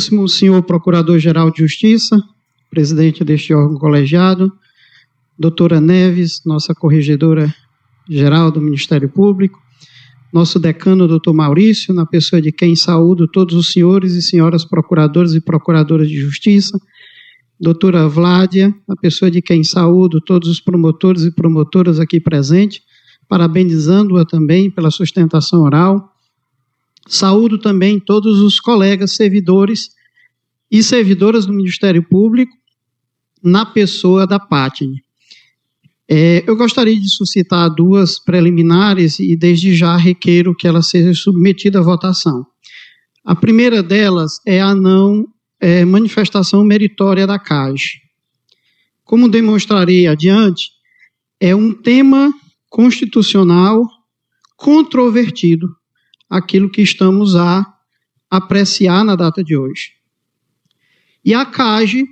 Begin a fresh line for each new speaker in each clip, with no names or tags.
Senhor Procurador-Geral de Justiça, presidente deste órgão colegiado, doutora Neves, nossa corregedora-geral do Ministério Público, nosso decano, doutor Maurício, na pessoa de quem saúdo todos os senhores e senhoras procuradores e procuradoras de justiça, doutora Vládia, na pessoa de quem saúdo todos os promotores e promotoras aqui presentes, parabenizando-a também pela sustentação oral. Saúdo também todos os colegas servidores e servidoras do Ministério Público, na pessoa da Pátine. Eu gostaria de suscitar duas preliminares e desde já requeiro que ela seja submetida à votação. A primeira delas é a não manifestação meritória da CAGE. Como demonstrarei adiante, é um tema constitucional controvertido, aquilo que estamos a apreciar na data de hoje. E a CAGE,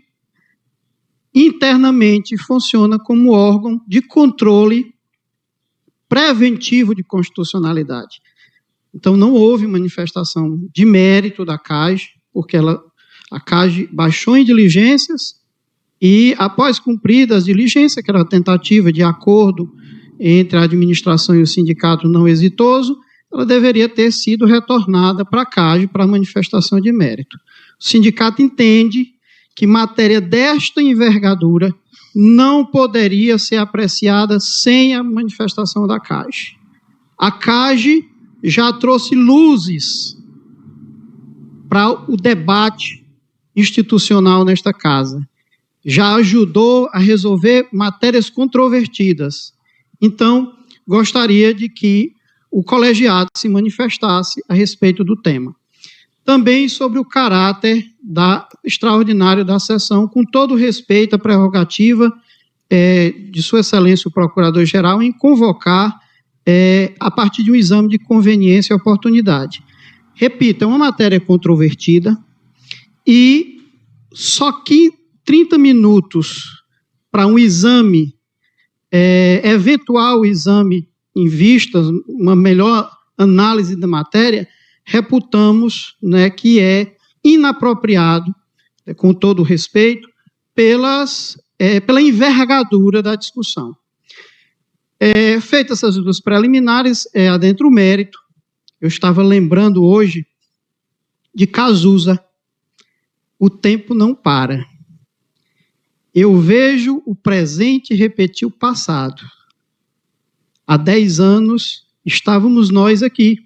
internamente, funciona como órgão de controle preventivo de constitucionalidade. Então, não houve manifestação de mérito da CAGE, porque a CAGE baixou em diligências e, após cumpridas as diligências, que era a tentativa de acordo entre a administração e o sindicato não exitoso, ela deveria ter sido retornada para a CAGE para manifestação de mérito. O sindicato entende que matéria desta envergadura não poderia ser apreciada sem a manifestação da CAGE. A CAGE já trouxe luzes para o debate institucional nesta casa. Já ajudou a resolver matérias controvertidas. Então, gostaria de que o colegiado se manifestasse a respeito do tema. Também sobre o caráter extraordinário da sessão, com todo respeito à prerrogativa de Sua Excelência o Procurador-Geral em convocar a partir de um exame de conveniência e oportunidade. Repito, é uma matéria controvertida e só que 30 minutos para um exame, eventual exame em vistas, uma melhor análise da matéria, reputamos que é inapropriado, com todo o respeito, pela envergadura da discussão. Feitas essas duas preliminares, adentro o mérito, eu estava lembrando hoje de Cazuza, o tempo não para. Eu vejo o presente repetir o passado. Há 10 anos, estávamos nós aqui,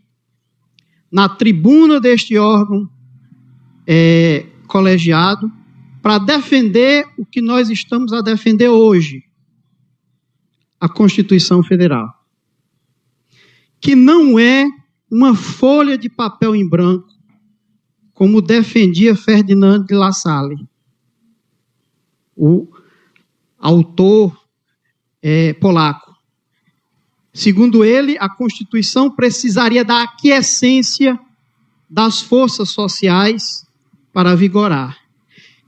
na tribuna deste órgão colegiado, para defender o que nós estamos a defender hoje, a Constituição Federal, que não é uma folha de papel em branco, como defendia Ferdinand de La Salle, o autor polaco. Segundo ele, a Constituição precisaria da aquiescência das forças sociais para vigorar.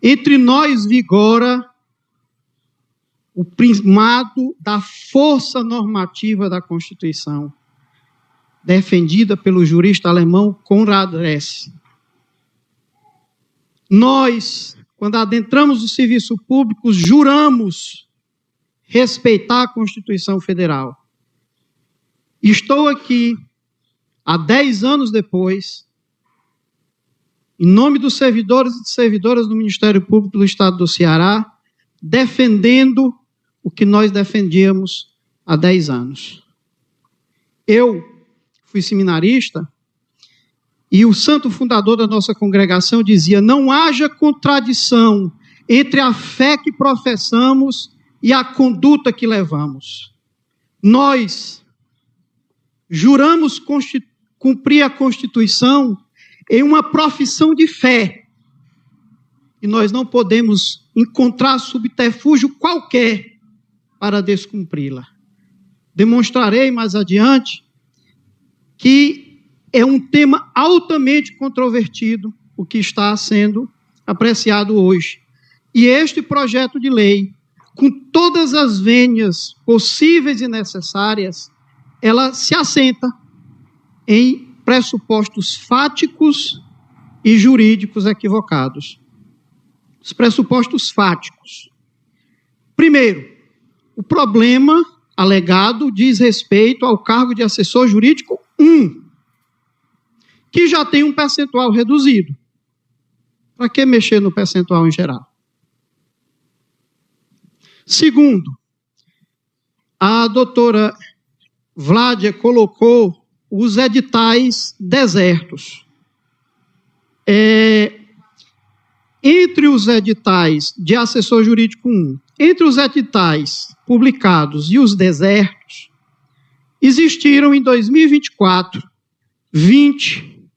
Entre nós vigora o primado da força normativa da Constituição, defendida pelo jurista alemão Konrad Hess. Nós, quando adentramos o serviço público, juramos respeitar a Constituição Federal. Estou aqui, há 10 anos depois, em nome dos servidores e servidoras do Ministério Público do Estado do Ceará, defendendo o que nós defendíamos há 10 anos. Eu fui seminarista e o santo fundador da nossa congregação dizia: não haja contradição entre a fé que professamos e a conduta que levamos. Nós juramos cumprir a Constituição em uma profissão de fé. E nós não podemos encontrar subterfúgio qualquer para descumpri-la. Demonstrarei mais adiante que é um tema altamente controvertido o que está sendo apreciado hoje. E este projeto de lei, com todas as vênias possíveis e necessárias, ela se assenta em pressupostos fáticos e jurídicos equivocados. Os pressupostos fáticos. Primeiro, o problema alegado diz respeito ao cargo de assessor jurídico 1, que já tem um percentual reduzido. Para que mexer no percentual em geral? Segundo, a doutora Vládia colocou os editais desertos. Entre os editais de assessor jurídico 1, entre os editais publicados e os desertos, existiram em 2024, 20,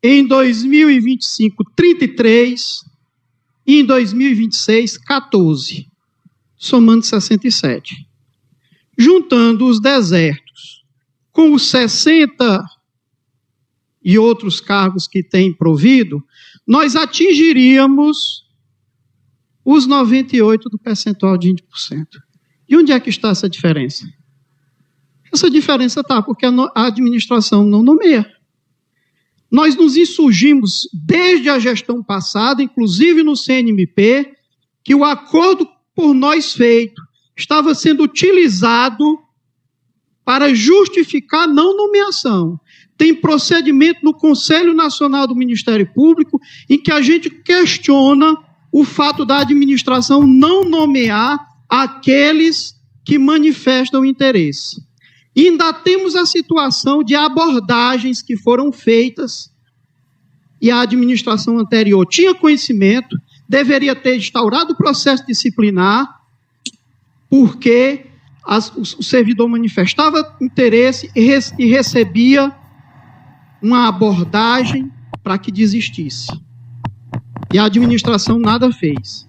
em 2025, 33, e em 2026, 14, somando 67. Juntando os desertos com os 60 e outros cargos que têm provido, nós atingiríamos os 98 do percentual de 20%. E onde é que está essa diferença? Essa diferença está porque a administração não nomeia. Nós nos insurgimos desde a gestão passada, inclusive no CNMP, que o acordo por nós feito estava sendo utilizado para justificar a não nomeação. Tem procedimento no Conselho Nacional do Ministério Público em que a gente questiona o fato da administração não nomear aqueles que manifestam interesse. E ainda temos a situação de abordagens que foram feitas e a administração anterior tinha conhecimento, deveria ter instaurado o processo disciplinar, porque o servidor manifestava interesse e recebia uma abordagem para que desistisse. E a administração nada fez.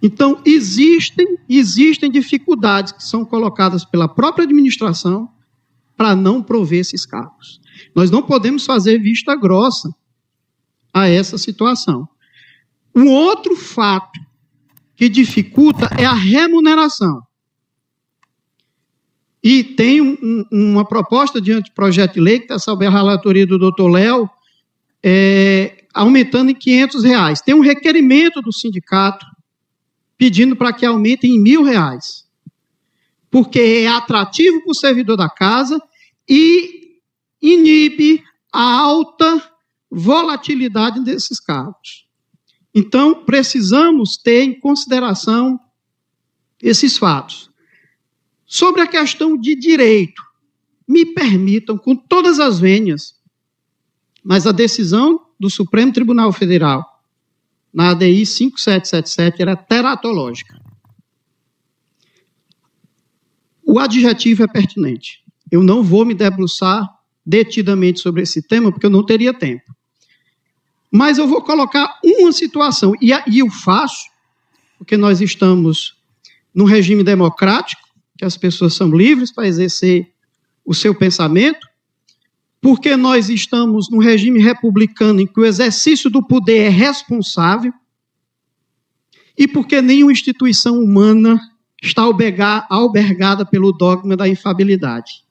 Então, existem dificuldades que são colocadas pela própria administração para não prover esses cargos. Nós não podemos fazer vista grossa a essa situação. Um outro fato que dificulta é a remuneração. E tem uma proposta de anteprojeto de lei, que está sob a relatoria do doutor Léo, aumentando em R$500. Tem um requerimento do sindicato pedindo para que aumente em R$1.000, porque é atrativo para o servidor da casa e inibe a alta volatilidade desses cargos. Então, precisamos ter em consideração esses fatos. Sobre a questão de direito, me permitam, com todas as vênias, mas a decisão do Supremo Tribunal Federal, na ADI 5777, era teratológica. O adjetivo é pertinente. Eu não vou me debruçar detidamente sobre esse tema, porque eu não teria tempo. Mas eu vou colocar uma situação, e eu faço, porque nós estamos num regime democrático, que as pessoas são livres para exercer o seu pensamento, porque nós estamos num regime republicano em que o exercício do poder é responsável, e porque nenhuma instituição humana está albergada pelo dogma da infabilidade.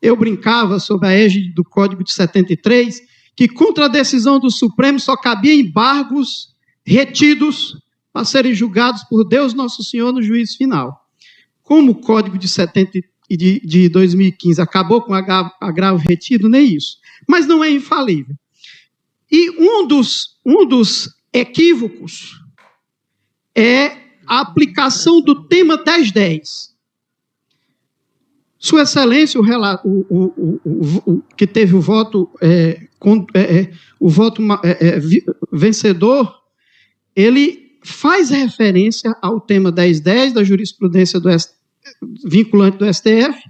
Eu brincava sob a égide do Código de 73, que contra a decisão do Supremo só cabia embargos retidos para serem julgados por Deus Nosso Senhor no juízo final. Como o Código de 2015 acabou com agravo retido, nem isso. Mas não é infalível. E um dos equívocos é a aplicação do tema 1010. Sua Excelência, que teve o voto, vencedor, ele faz referência ao tema 1010 da jurisprudência vinculante do STF,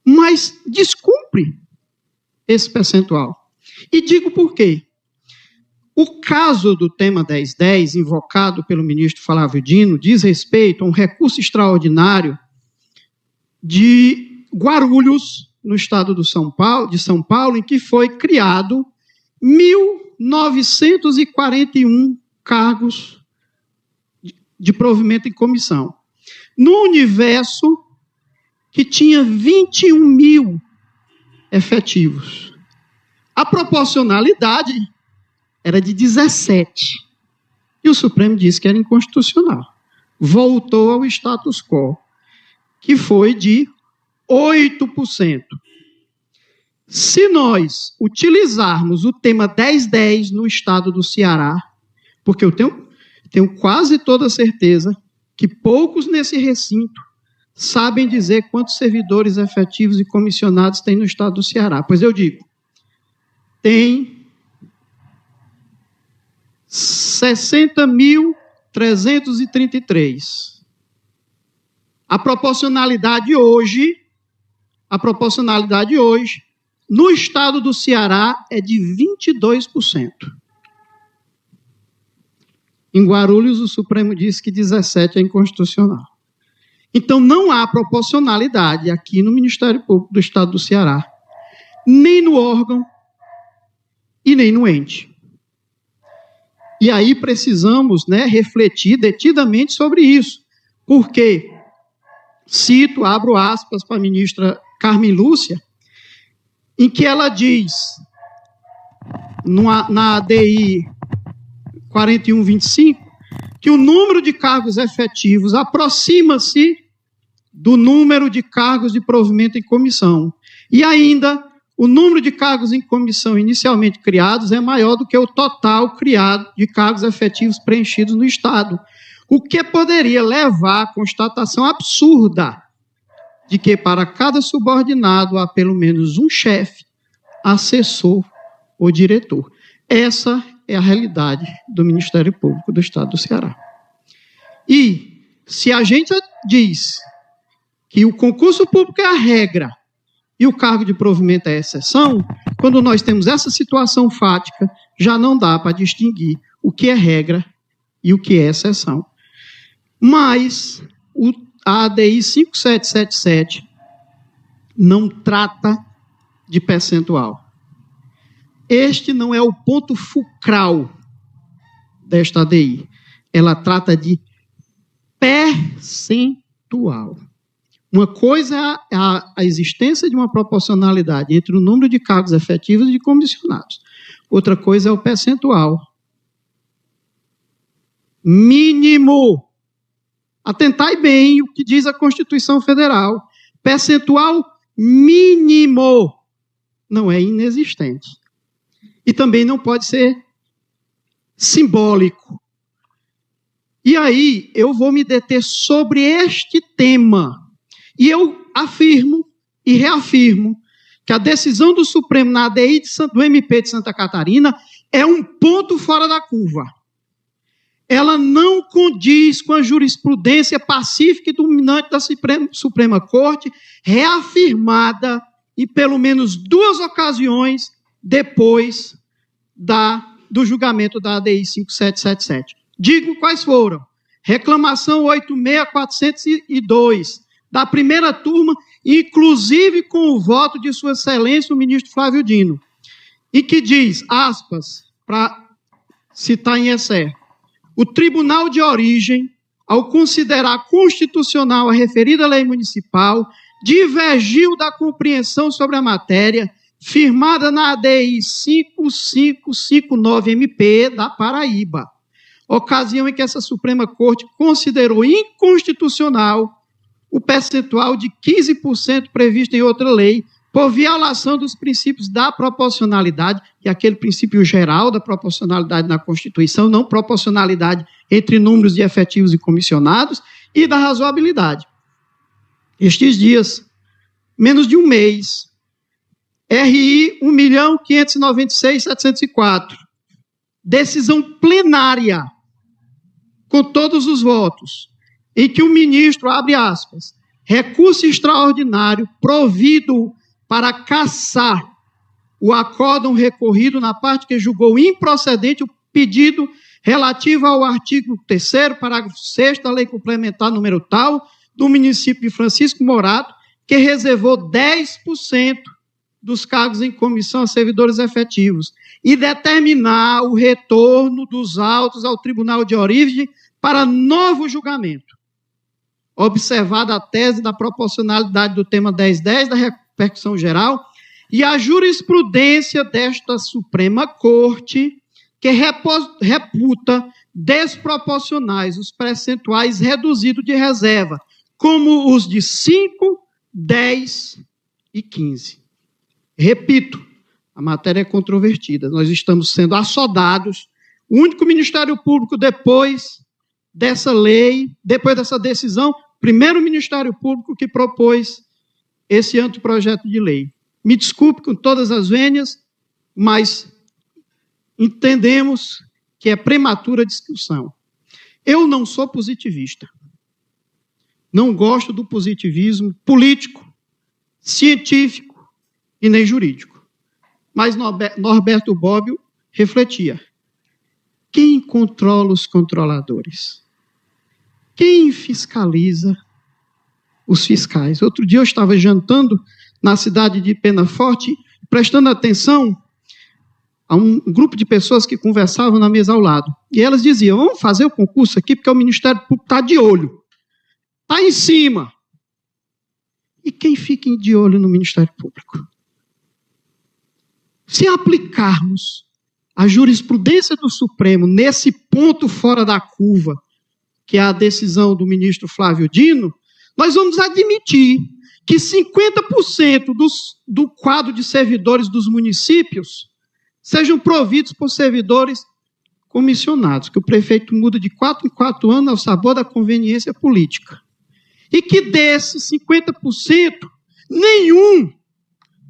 mas descumpre esse percentual. E digo por quê. O caso do tema 1010, invocado pelo ministro Flávio Dino, diz respeito a um recurso extraordinário de Guarulhos, no estado de São Paulo, em que foi criado 1.941 cargos de provimento em comissão, no universo que tinha 21 mil efetivos. A proporcionalidade era de 17. E o Supremo disse que era inconstitucional. Voltou ao status quo, que foi de 8%. Se nós utilizarmos o tema 1010 no estado do Ceará, porque eu tenho quase toda certeza que poucos nesse recinto sabem dizer quantos servidores efetivos e comissionados tem no estado do Ceará. Pois eu digo, tem 60.333. A proporcionalidade hoje, no estado do Ceará, é de 22%. Em Guarulhos, o Supremo disse que 17% é inconstitucional. Então, não há proporcionalidade aqui no Ministério Público do Estado do Ceará, nem no órgão e nem no ente. E aí precisamos, refletir detidamente sobre isso, porque, abro aspas para a ministra Carmen Lúcia, em que ela diz, na ADI 4125, que o número de cargos efetivos aproxima-se do número de cargos de provimento em comissão. E ainda, o número de cargos em comissão inicialmente criados é maior do que o total criado de cargos efetivos preenchidos no Estado, o que poderia levar à constatação absurda de que para cada subordinado há pelo menos um chefe, assessor ou diretor. Essa é a realidade do Ministério Público do Estado do Ceará. E, se a gente diz que o concurso público é a regra e o cargo de provimento é a exceção, quando nós temos essa situação fática, já não dá para distinguir o que é regra e o que é exceção. Mas a ADI 5777 não trata de percentual. Este não é o ponto fulcral desta ADI. Ela trata de percentual. Uma coisa é a existência de uma proporcionalidade entre o número de cargos efetivos e de comissionados. Outra coisa é o percentual mínimo. Atentai bem o que diz a Constituição Federal. Percentual mínimo não é inexistente. E também não pode ser simbólico. E aí, eu vou me deter sobre este tema. E eu afirmo e reafirmo que a decisão do Supremo na ADI do MP de Santa Catarina é um ponto fora da curva. Ela não condiz com a jurisprudência pacífica e dominante da Suprema Corte, reafirmada em pelo menos 2 ocasiões depois do julgamento da ADI 5777. Digo quais foram. Reclamação 86402, da primeira turma, inclusive com o voto de Sua Excelência, o ministro Flávio Dino, e que diz, aspas, para citar em excerto, o Tribunal de Origem, ao considerar constitucional a referida lei municipal, divergiu da compreensão sobre a matéria firmada na ADI 5559-MP da Paraíba, ocasião em que essa Suprema Corte considerou inconstitucional o percentual de 15% previsto em outra lei, por violação dos princípios da proporcionalidade, que é aquele princípio geral da proporcionalidade na Constituição, não proporcionalidade entre números de efetivos e comissionados, e da razoabilidade. Estes dias, menos de um mês, RI 1.596.704, decisão plenária, com todos os votos, em que o ministro, abre aspas, recurso extraordinário provido para cassar o acórdão recorrido na parte que julgou improcedente o pedido relativo ao artigo 3º, parágrafo 6º da Lei Complementar número tal, do município de Francisco Morato, que reservou 10% dos cargos em comissão a servidores efetivos, e determinar o retorno dos autos ao Tribunal de Origem para novo julgamento. Observada a tese da proporcionalidade do tema 1010 da repercussão geral, e a jurisprudência desta Suprema Corte, que reputa desproporcionais os percentuais reduzidos de reserva, como os de 5, 10 e 15. Repito, a matéria é controvertida, nós estamos sendo assodados. O único Ministério Público depois dessa lei, depois dessa decisão, primeiro Ministério Público que propôs esse anteprojeto de lei. Me desculpe com todas as vênias, mas entendemos que é prematura a discussão. Eu não sou positivista. Não gosto do positivismo político, científico e nem jurídico. Mas Norberto Bobbio refletia. Quem controla os controladores? Quem fiscaliza os fiscais? Outro dia eu estava jantando na cidade de Penaforte, prestando atenção a um grupo de pessoas que conversavam na mesa ao lado. E elas diziam, vamos fazer o concurso aqui porque o Ministério Público está de olho. Está em cima. E quem fica de olho no Ministério Público? Se aplicarmos a jurisprudência do Supremo nesse ponto fora da curva, que é a decisão do ministro Flávio Dino, nós vamos admitir que 50% do quadro de servidores dos municípios sejam providos por servidores comissionados, que o prefeito muda de 4 em 4 anos ao sabor da conveniência política. E que desses 50%, nenhum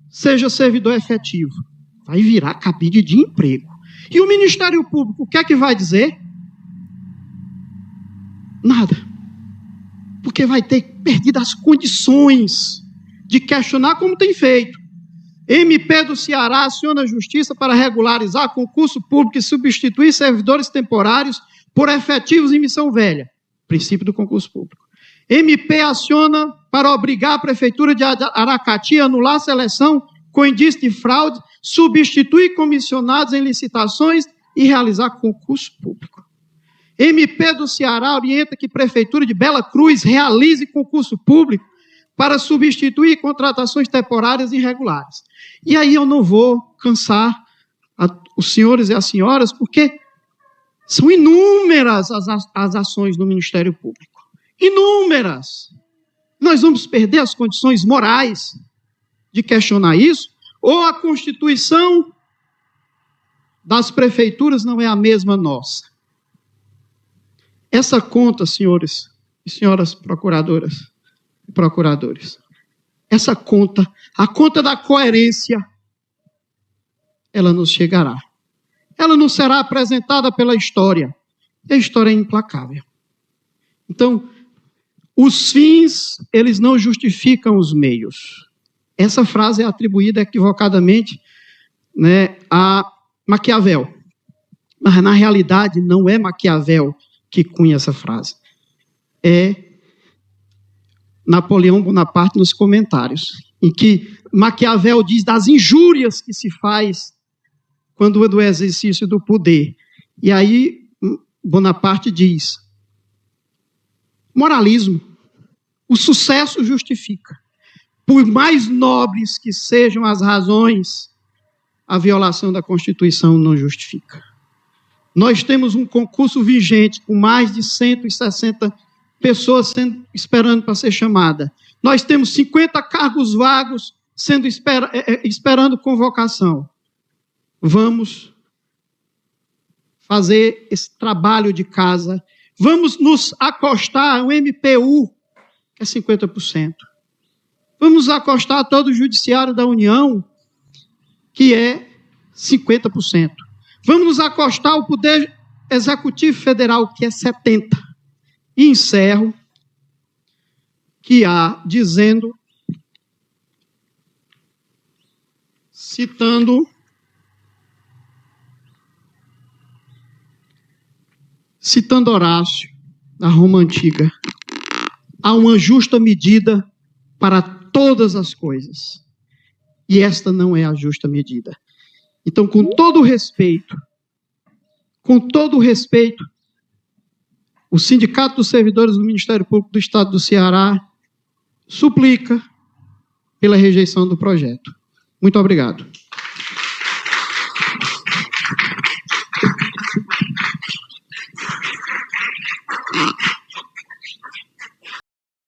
seja servidor efetivo. Vai virar cabide de emprego. E o Ministério Público, o que é que vai dizer? Nada. Porque vai ter perdido as condições de questionar como tem feito. MP do Ceará aciona a Justiça para regularizar concurso público e substituir servidores temporários por efetivos em missão velha. Princípio do concurso público. MP aciona para obrigar a Prefeitura de Aracati a anular a seleção com indício de fraude, substituir comissionados em licitações e realizar concurso público. MP do Ceará orienta que a Prefeitura de Bela Cruz realize concurso público para substituir contratações temporárias irregulares. E aí eu não vou cansar os senhores e as senhoras, porque são inúmeras as ações do Ministério Público. Inúmeras. Nós vamos perder as condições morais de questionar isso, ou a Constituição das prefeituras não é a mesma nossa. Essa conta, senhores e senhoras procuradoras e procuradores, essa conta, a conta da coerência, ela nos chegará. Ela não será apresentada pela história. A história é implacável. Então, os fins, eles não justificam os meios. Essa frase é atribuída equivocadamente, né, a Maquiavel. Mas, na realidade, não é Maquiavel que cunha essa frase. É Napoleão Bonaparte nos comentários, em que Maquiavel diz das injúrias que se faz quando é do exercício do poder. E aí Bonaparte diz, moralismo, o sucesso justifica. Por mais nobres que sejam as razões, a violação da Constituição não justifica. Nós temos um concurso vigente com mais de 160 pessoas esperando para ser chamada. Nós temos 50 cargos vagos esperando convocação. Vamos fazer esse trabalho de casa. Vamos nos acostar ao MPU, que é 50%. Vamos acostar a todo o Judiciário da União, que é 50%. Vamos nos acostar ao Poder Executivo Federal, que é 70%. E encerro que há, dizendo, citando Horácio, da Roma Antiga, há uma justa medida para todas as coisas. E esta não é a justa medida. Então, com todo o respeito, o Sindicato dos Servidores do Ministério Público do Estado do Ceará suplica pela rejeição do projeto. Muito obrigado.